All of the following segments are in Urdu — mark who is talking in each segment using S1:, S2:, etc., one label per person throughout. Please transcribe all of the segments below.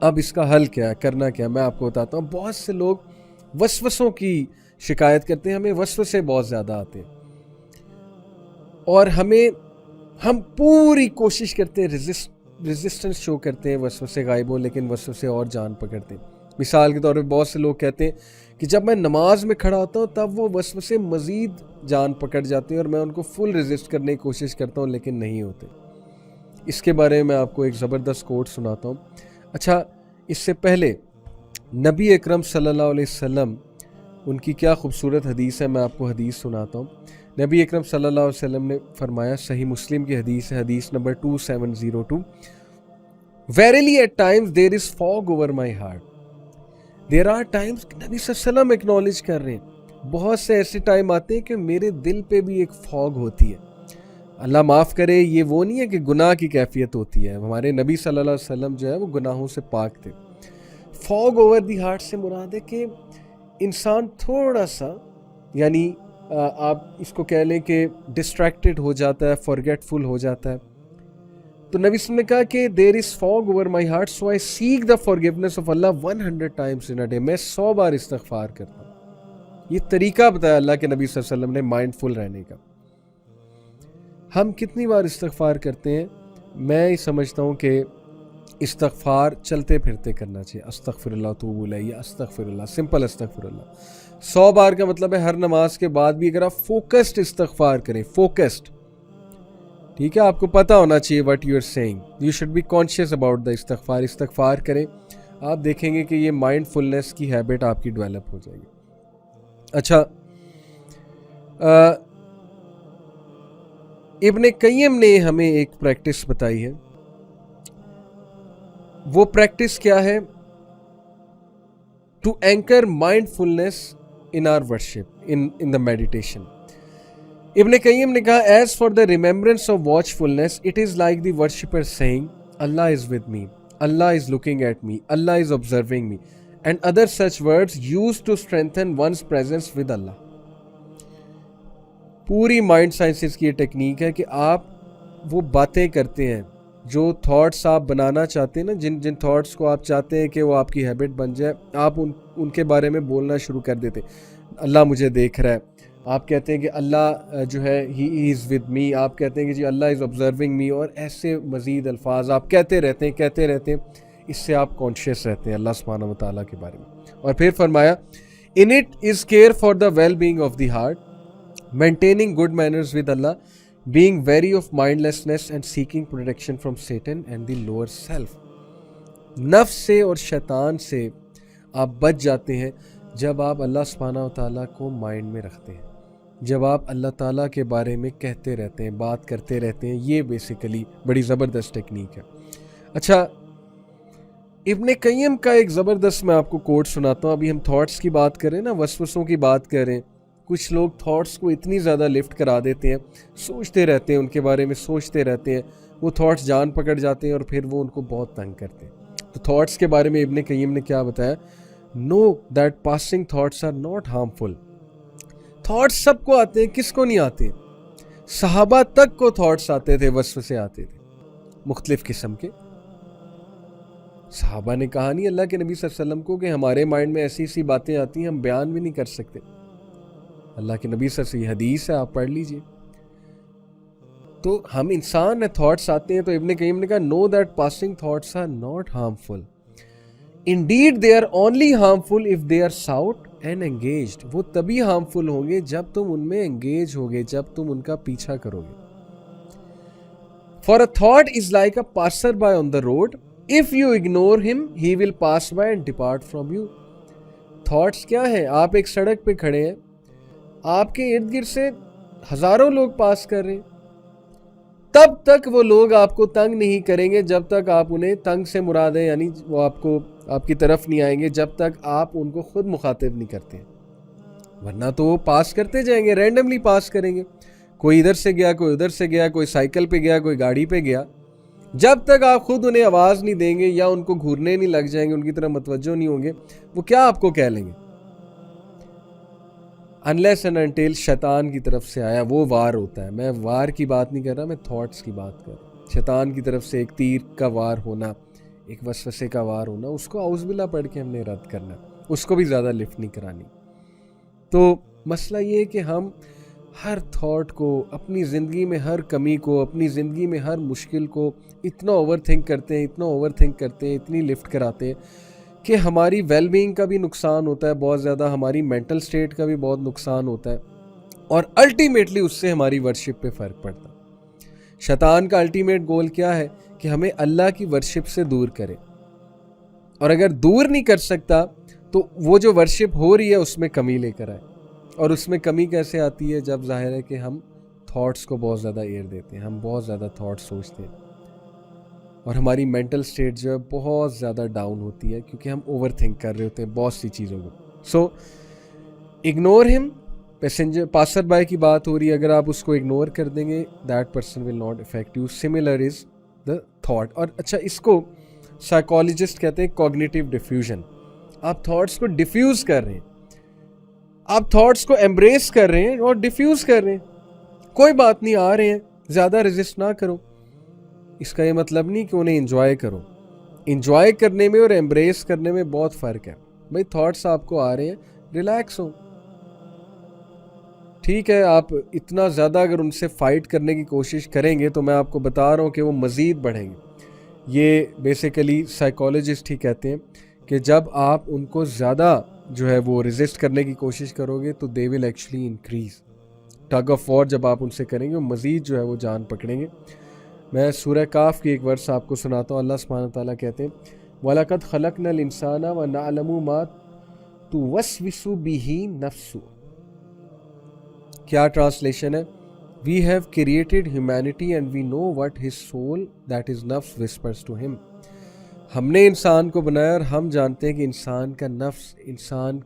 S1: اب اس کا حل کیا ہے, کرنا کیا ہے, میں آپ کو بتاتا ہوں. بہت سے لوگ وسوسوں کی شکایت کرتے ہیں, ہمیں وسوسے بہت زیادہ آتے ہیں اور ہم پوری کوشش کرتے ہیں, ریزسٹنس شو کرتے ہیں وسوسے غائب ہو, لیکن وسوسے اور جان پکڑتے ہیں. مثال کے طور پہ بہت سے لوگ کہتے ہیں کہ جب میں نماز میں کھڑا ہوتا ہوں تب وہ وسوسے مزید جان پکڑ جاتے ہیں اور میں ان کو فل ریزسٹ کرنے کی کوشش کرتا ہوں لیکن نہیں ہوتے. اس کے بارے میں آپ کو ایک زبردست کوٹ سناتا ہوں. اچھا, اس سے پہلے نبی اکرم صلی اللہ علیہ وسلم, ان کی کیا خوبصورت حدیث ہے, میں آپ کو حدیث سناتا ہوں. نبی اکرم صلی اللہ علیہ وسلم نے فرمایا, صحیح مسلم کی حدیث ہے, حدیث number 2702, Verily at times there is fog over my heart. There are times, نبی صلی اللہ علیہ وسلم اکنالج کر رہے ہیں, بہت سے ایسے ٹائم آتے ہیں کہ میرے دل پہ بھی ایک فوگ ہوتی ہے. اللہ معاف کرے, یہ وہ نہیں ہے کہ گناہ کی کیفیت ہوتی ہے, ہمارے نبی صلی اللہ علیہ وسلم جو ہے وہ گناہوں سے پاک تھے. فوگ اوور دی ہارٹ سے مراد ہے کہ انسان تھوڑا سا, یعنی آپ اس کو کہہ لیں کہ ڈسٹریکٹڈ ہو جاتا ہے, فارگیٹفل ہو جاتا ہے. تو نبی صلی اللہ علیہ وسلم نے کہا کہ there is fog over my heart so I seek the forgiveness of Allah 100 times in a day. میں 100 بار استغفار کرتا ہوں. یہ طریقہ بتایا اللہ کے نبی صلی اللہ علیہ وسلم نے مائنڈ فل رہنے کا. ہم کتنی بار استغفار کرتے ہیں؟ میں سمجھتا ہوں کہ استغفار چلتے پھرتے کرنا چاہیے. استغفر اللہ توب الیہ, استغفر اللہ, سمپل استغفر اللہ. 100 بار کا مطلب ہے ہر نماز کے بعد بھی اگر آپ فوکسڈ استغفار کریں, فوکسڈ, ٹھیک ہے, آپ کو پتہ ہونا چاہیے what you are saying. You should be conscious about the استغفار. استغفار کریں, آپ دیکھیں گے کہ یہ مائنڈ فلنس کی ہیبٹ آپ کی ڈیولپ ہو جائے گی. اچھا, ابن قیم نے ہمیں ایک پریکٹس بتائی ہے. وہ پریکٹس کیا ہے؟ To anchor mindfulness in our worship, in the meditation. Ibn قیم نے کہا, as for the remembrance of watchfulness it is like the worshipper seeing Allah is with me, Allah is looking at me, Allah is observing me, and other such words use to strengthen one's presence with Allah. پوری مائنڈ سائنسز کی یہ ٹیکنیک ہے کہ آپ وہ باتیں کرتے ہیں جو تھاٹس آپ بنانا چاہتے ہیں نا, جن تھاٹس کو آپ چاہتے ہیں کہ وہ آپ کی ہیبٹ بن جائے, آپ ان کے بارے میں بولنا شروع کر دیتے. اللہ مجھے دیکھ رہا ہے, آپ کہتے ہیں کہ اللہ جو ہے ہی از ود می, آپ کہتے ہیں کہ جی اللہ از آبزرونگ می, اور ایسے مزید الفاظ آپ کہتے رہتے ہیں. اس سے آپ کانشیس رہتے ہیں اللہ سبحانہ و تعالیٰ کے بارے میں. اور پھر فرمایا, in it is care for the well being of the heart, maintaining good manners with Allah, being wary of mindlessness and seeking protection from Satan and the lower self. نفس سے اور شیطان سے آپ بچ جاتے ہیں جب آپ اللہ سبحانہ و تعالیٰ کو مائنڈ میں رکھتے ہیں, جب آپ اللہ تعالیٰ کے بارے میں کہتے رہتے ہیں, بات کرتے رہتے ہیں. یہ بیسیکلی بڑی زبردست ٹیکنیک ہے. اچھا, ابن قیم کا ایک زبردست میں آپ کو کوٹ سناتا ہوں. ابھی ہم تھاٹس کی بات کریں نا, وسوسوں کی بات کریں. کچھ لوگ تھاٹس کو اتنی زیادہ لفٹ کرا دیتے ہیں, سوچتے رہتے ہیں, ان کے بارے میں سوچتے رہتے ہیں, وہ تھاٹس جان پکڑ جاتے ہیں اور پھر وہ ان کو بہت تنگ کرتے ہیں. تو تھاٹس کے بارے میں ابن قیم نے کیا بتایا, know that passing thoughts are not harmful. Thoughts سب کو آتے ہیں, کس کو نہیں آتے؟ صحابہ تک کو تھاٹس آتے تھے, وسوسے آتے تھے مختلف قسم کے. صحابہ نے کہا نہیں اللہ کے نبی صلی اللہ علیہ وسلم کو کہ ہمارے مائنڈ میں ایسی ایسی باتیں آتی ہیں ہم بیان بھی نہیں کر سکتے. اللہ کے نبی صلی اللہ علیہ وسلم, حدیث ہے, آپ پڑھ لیجئے. تو ہم انسان ہیں, تھاٹس آتے ہیں. تو ابن قیم نے کہا, no that passing thoughts are not harmful, indeed they are only harmful if they are sought and engaged. وہ تبھی ہارمفل ہوں گے جب تم ان میں انگیج ہوگے, جب تم ان کا پیچھا کرو گے. For a thought is like a passer by on the road, if you ignore him he will pass by and depart from you. Thoughts کیا ہے؟ آپ ایک سڑک پہ کھڑے ہیں, آپ کے ارد گرد سے ہزاروں لوگ پاس کر رہے ہیں, تب تک وہ لوگ آپ کو تنگ نہیں کریں گے جب تک آپ انہیں, تنگ سے مراد ہے یعنی وہ آپ کی طرف نہیں آئیں گے جب تک آپ ان کو خود مخاطب نہیں کرتے. ورنہ تو وہ پاس کرتے جائیں گے, رینڈملی پاس کریں گے. کوئی ادھر سے گیا, کوئی ادھر سے گیا, کوئی سائیکل پہ گیا, کوئی گاڑی پہ گیا. جب تک آپ خود انہیں آواز نہیں دیں گے یا ان کو گھورنے نہیں لگ جائیں گے, ان کی طرف متوجہ نہیں ہوں گے, وہ کیا آپ کو کہہ لیں گے؟ unless and until شیطان کی طرف سے آیا, وہ وار ہوتا ہے. میں وار کی بات نہیں کر رہا, میں تھاٹس کی بات کر رہا ہوں. شیطان کی طرف سے ایک تیر کا وار ہونا, ایک وسوسے کا وار ہونا، اس کو اعوذ باللہ پڑھ کے ہم نے رد کرنا، اس کو بھی زیادہ لفٹ نہیں کرانی. تو مسئلہ یہ ہے کہ ہم ہر تھاٹ کو، اپنی زندگی میں ہر کمی کو، اپنی زندگی میں ہر مشکل کو اتنا اوور تھنک کرتے ہیں، اتنی لفٹ کراتے ہیں کہ ہماری ویل بینگ کا بھی نقصان ہوتا ہے بہت زیادہ، ہماری مینٹل سٹیٹ کا بھی بہت نقصان ہوتا ہے، اور الٹیمیٹلی اس سے ہماری ورشپ پہ فرق پڑتا ہے. شیطان کا الٹیمیٹ گول کیا ہے؟ کہ ہمیں اللہ کی ورشپ سے دور کرے، اور اگر دور نہیں کر سکتا تو وہ جو ورشپ ہو رہی ہے اس میں کمی لے کر آئے. اور اس میں کمی کیسے آتی ہے؟ جب ظاہر ہے کہ ہم تھاٹس کو بہت زیادہ ایئر دیتے ہیں، ہم بہت زیادہ تھاٹس سوچتے ہیں، اور ہماری مینٹل سٹیٹ جو ہے بہت زیادہ ڈاؤن ہوتی ہے کیونکہ ہم اوور تھنک کر رہے ہوتے ہیں بہت سی چیزوں کو. سو اگنور ہم. پیسنجر پاسر بائی کی بات ہو رہی ہے، اگر آپ اس کو اگنور کر دیں گے that person will not affect you. Similar is the thought. اور اچھا، اس کو سائیکالوجسٹ کہتے ہیں کوگنیٹیو ڈیفیوژن. آپ تھاٹس کو ڈیفیوز کر رہے ہیں، آپ تھاٹس کو ایمبریس کر رہے ہیں اور ڈیفیوز کر رہے ہیں. کوئی بات نہیں، آ رہے ہیں، زیادہ ریزسٹ نہ کرو. اس کا یہ مطلب نہیں کہ انہیں انجوائے کرو. انجوائے کرنے میں اور ایمبریس کرنے میں بہت فرق ہے. بھائی تھاٹس آپ کو آ رہے ہیں، ریلیکس ہو. ٹھیک ہے، آپ اتنا زیادہ اگر ان سے فائٹ کرنے کی کوشش کریں گے تو میں آپ کو بتا رہا ہوں کہ وہ مزید بڑھیں گے. یہ بیسیکلی سائیکالوجسٹ ہی کہتے ہیں کہ جب آپ ان کو زیادہ جو ہے وہ ریزسٹ کرنے کی کوشش کرو گے تو they will actually increase. Tug of war جب آپ ان سے کریں گے وہ مزید جو ہے وہ جان پکڑیں گے. میں سورہ کاف کی ایک ورس آپ کو سناتا ہوں. اللہ سبحانہ وتعالیٰ کہتے ہیں وَلَقَدْ خَلَقْنَا الْإِنسَانَ وَنَعْلَمُ مَا تُوَسْوِسُ بِهِ نَفْسُهُ. کیا ٹرانسلیشن ہے؟ We have created humanity and we know what his soul, that is nafs, whispers to him. ہم نے انسان کو بنایا اور ہم جانتے ہیں کہ انسان کا نفس، انسان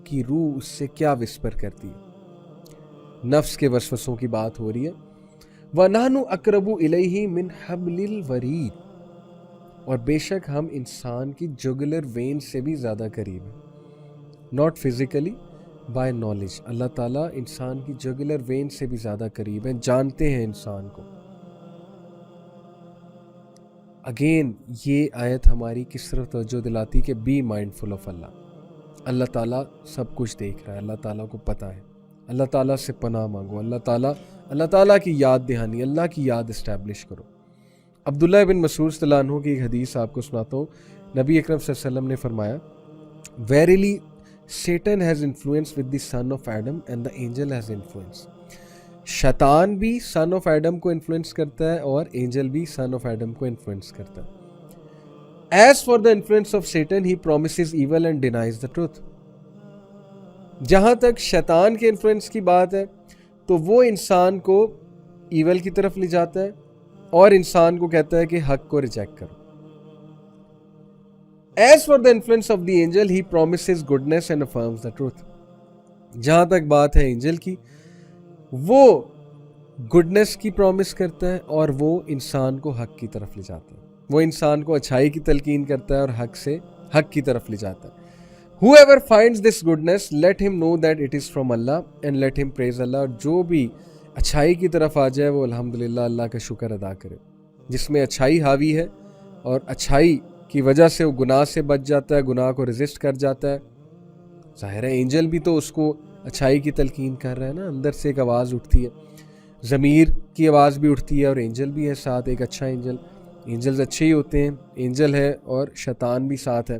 S1: کی روح اس سے کیا وسپر کرتی ہے. نفس کے وسوسوں کی بات ہو رہی ہے. وَنَحْنُ أَقْرَبُ إِلَيْهِ مِنْ حَبْلِ الْوَرِيدِ. اور بے شک ہم انسان کی جگلر وین سے بھی زیادہ قریب ہیں. Not physically, by knowledge. اللہ تعالیٰ انسان کی جگلر وین سے بھی زیادہ قریب ہیں، جانتے ہیں انسان کو. اگین یہ آیت ہماری کس طرف توجہ دلاتی کہ بی مائنڈفل آف اللہ. اللہ تعالیٰ سب کچھ دیکھ رہا ہے، اللہ تعالیٰ کو پتہ ہے. اللہ تعالیٰ سے پناہ مانگو، اللہ تعالیٰ کی یاد دہانی، اللہ کی یاد اسٹیبلش کرو. عبداللہ بن مسعود صلی اللہ عنہ کی ایک حدیث آپ کو سناتا ہوں. نبی اکرم صلی اللہ علیہ وسلم نے فرمایا verily Satan has influence with the son of Adam and the angel has influence. شیطان بھی son of Adam کو influence کرتا ہے اور angel بھی son of Adam کو influence کرتا ہے. As for the influence of Satan, he promises evil and denies the truth. جہاں تک شیطان کے influence کی بات ہے تو وہ انسان کو evil کی طرف لے جاتا ہے اور انسان کو کہتا ہے کہ حق کو ریجیکٹ کرو. As for the influence of the angel, he promises goodness and affirms the truth. جہاں تک بات ہے اینجل کی، وہ گڈنس کی پرومس کرتا ہے اور وہ انسان کو حق کی طرف لے جاتا ہے. وہ انسان کو اچھائی کی تلقین کرتا ہے اور حق کی طرف لے جاتا ہے. Whoever finds this goodness, let him know that it is from Allah and let him praise Allah. اور جو بھی اچھائی کی طرف آ جائے وہ الحمدللہ اللہ کا شکر ادا کرے. جس میں اچھائی حاوی ہے اور اچھائی کی وجہ سے وہ گناہ سے بچ جاتا ہے، گناہ کو ریزسٹ کر جاتا ہے. ظاہر ہے اینجل بھی تو اس کو اچھائی کی تلقین کر رہا ہے نا. اندر سے ایک آواز اٹھتی ہے، ضمیر کی آواز بھی اٹھتی ہے اور اینجل بھی ہے ساتھ، ایک اچھا اینجل. اینجلز اچھے ہی ہوتے ہیں، اینجل ہے اور شیطان بھی ساتھ ہے.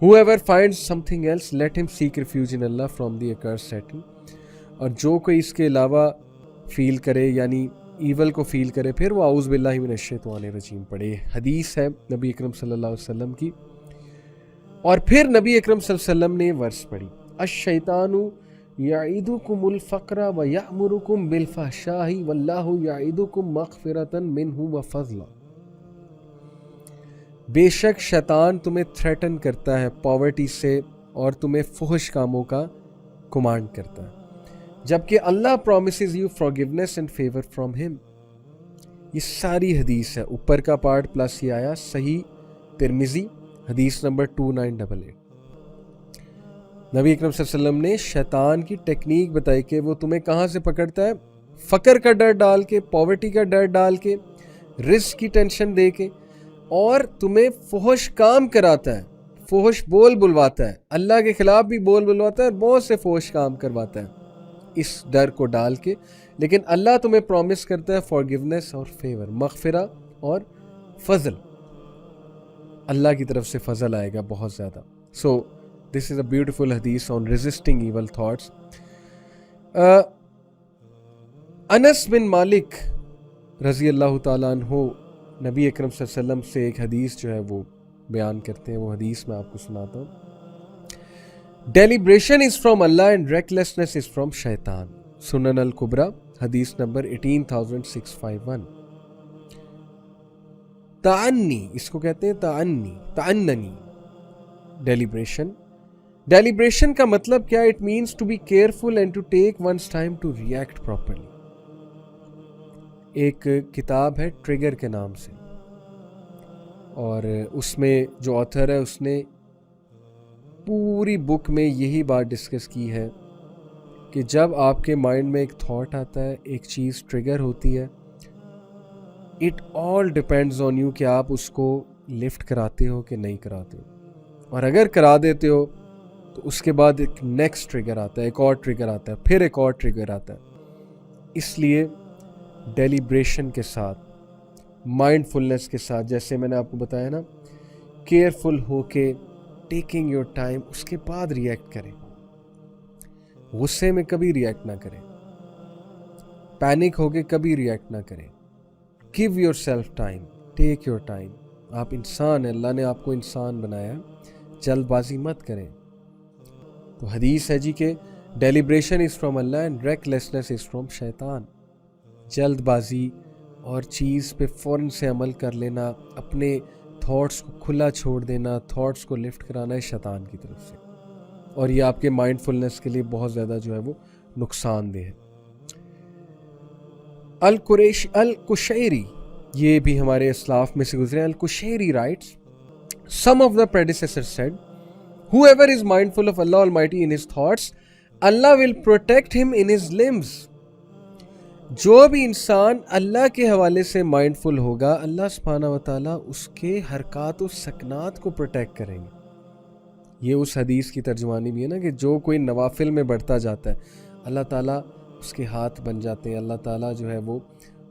S1: Whoever finds something else, let him seek refuge in Allah from the accursed Satan. اور جو کوئی اس کے علاوہ فیل کرے یعنی ایول کو فیل کرے پھر وہ اعوذ باللہ من الشیطان الرجیم پڑھے. حدیث ہے نبی اکرم صلی اللہ علیہ وسلم کی. اور پھر نبی اکرم صلی اللہ علیہ وسلم نے ورس پڑھی الشیطان یعیدکم الفقر ویأمرکم بالفحشاء واللہ یعیدکم مغفرۃ منہ وفضلا. بے شک شیطان تمہیں تھریٹن کرتا ہے پاورٹی سے اور تمہیں فحش کاموں کا کمانڈ کرتا ہے، جبکہ اللہ promises you forgiveness and favor from him. یہ ساری حدیث ہے، اوپر کا پارٹ پلس یہ آیا صحیح ترمذی حدیث نمبر 2988. نبی اکرم صلی اللہ علیہ وسلم نے شیطان کی ٹیکنیک بتائی کہ وہ تمہیں کہاں سے پکڑتا ہے، فقر کا ڈر ڈال کے، پاورٹی کا ڈر ڈال کے، رزق کی ٹینشن دے کے، اور تمہیں فحش کام کراتا ہے, فحش بول بلواتا ہے, اللہ کے خلاف بھی بول بلواتا ہے اور بہت سے فحش کام کرواتا ہے اس ڈر کو ڈال کے. لیکن اللہ تمہیں پرومس کرتا ہے فارگیونیس اور فیور, مغفرہ اور فضل. اللہ کی طرف سے فضل آئے گا بہت زیادہ. سو دس از اے بیوٹیفل حدیث آن ریزسٹنگ ایول تھاٹس. انس بن مالک رضی اللہ تعالیٰ عنہ نبی اکرم صلی اللہ علیہ وسلم سے ایک حدیث جو ہے وہ بیان کرتے ہیں. وہ حدیث میں آپ کو سناتا ہوں. Deliberation is from Allah and recklessness is from Shaitan. سنن الکبریٰ حدیث نمبر 18651. تعنی, اس کو کہتے ہیں تعننی ڈیلیبریشن. ڈیلیبریشن کا مطلب کیا؟ It means to be careful and to take one's time to react properly. ایک کتاب ہے ٹریگر کے نام سے, اور اس میں جو آتھر ہے اس نے پوری بک میں یہی بات ڈسکس کی ہے کہ جب آپ کے مائنڈ میں ایک تھاٹ آتا ہے, ایک چیز ٹریگر ہوتی ہے, it all depends on you کہ آپ اس کو لفٹ کراتے ہو کہ نہیں کراتے ہو. اور اگر کرا دیتے ہو تو اس کے بعد ایک نیکسٹ ٹریگر آتا ہے, ایک اور ٹریگر آتا ہے, پھر ایک اور ٹریگر آتا ہے. اس لیے ڈیلیبریشن کے ساتھ, مائنڈ فلنس کے ساتھ, جیسے میں نے آپ کو بتایا نا, کیئرفل ہو کے ٹیکنگ یور ٹائم, اس کے بعد ریئیکٹ کریں. غصے میں کبھی ریئیکٹ نہ کریں, پینک ہو کے کبھی ریئیکٹ نہ کریں. Give your self time, take your time. آپ انسان ہیں, اللہ نے آپ کو انسان بنایا, جلد بازی مت کریں. تو حدیث ہے جی کہ deliberation is from Allah and recklessness is from Shaitan. جلد بازی اور چیز پہ فوراً سے عمل کر لینا, اپنے تھاٹس کو کھلا چھوڑ دینا, تھاٹس کو لفٹ کرانا ہے شیطان کی طرف سے, اور یہ آپ کے مائنڈ فلنس کے لیے بہت زیادہ جو ہے وہ نقصان دہ ہے. القشیری, یہ بھی ہمارے اسلاف میں سے گزرے. القشیری rights, some of the predecessors said, whoever is mindful of Allah Almighty in his thoughts, Allah will protect him in his limbs. جو بھی انسان اللہ کے حوالے سے مائنڈ فل ہوگا, اللہ سبحانہ و تعالیٰ اس کے حرکات و سکنات کو پروٹیکٹ کریں گے. یہ اس حدیث کی ترجمانی بھی ہے نا کہ جو کوئی نوافل میں بڑھتا جاتا ہے, اللہ تعالیٰ اس کے ہاتھ بن جاتے ہیں, اللہ تعالیٰ جو ہے وہ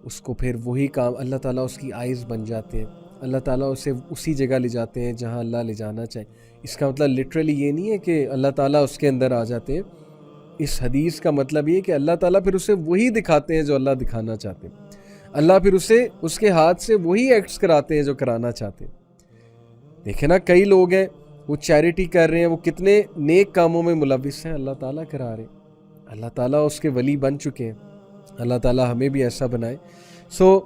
S1: اس کو پھر وہی کام, اللہ تعالیٰ اس کی آئیز بن جاتے ہیں, اللہ تعالیٰ اسے اسی جگہ لے جاتے ہیں جہاں اللہ لے جانا چاہے. اس کا مطلب لٹرلی یہ نہیں ہے کہ اللہ تعالیٰ اس کے اندر آ جاتے ہیں. اس حدیث کا مطلب یہ کہ اللہ تعالیٰ پھر اسے وہی دکھاتے ہیں جو اللہ دکھانا چاہتے ہیں. اللہ پھر اسے اس کے ہاتھ سے وہی ایکٹس کراتے ہیں جو کرانا چاہتے ہیں. دیکھیں نا, کئی لوگ ہیں وہ چیریٹی کر رہے ہیں, وہ کتنے نیک کاموں میں ملوث ہیں, اللہ تعالیٰ کرا رہے ہیں, اللہ تعالیٰ اس کے ولی بن چکے ہیں. اللہ تعالیٰ ہمیں بھی ایسا بنائے. سو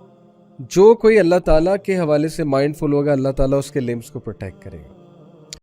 S1: جو کوئی اللہ تعالیٰ کے حوالے سے مائنڈ فل ہوگا, اللہ تعالیٰ اس کے لمبس کو پروٹیکٹ کرے گا.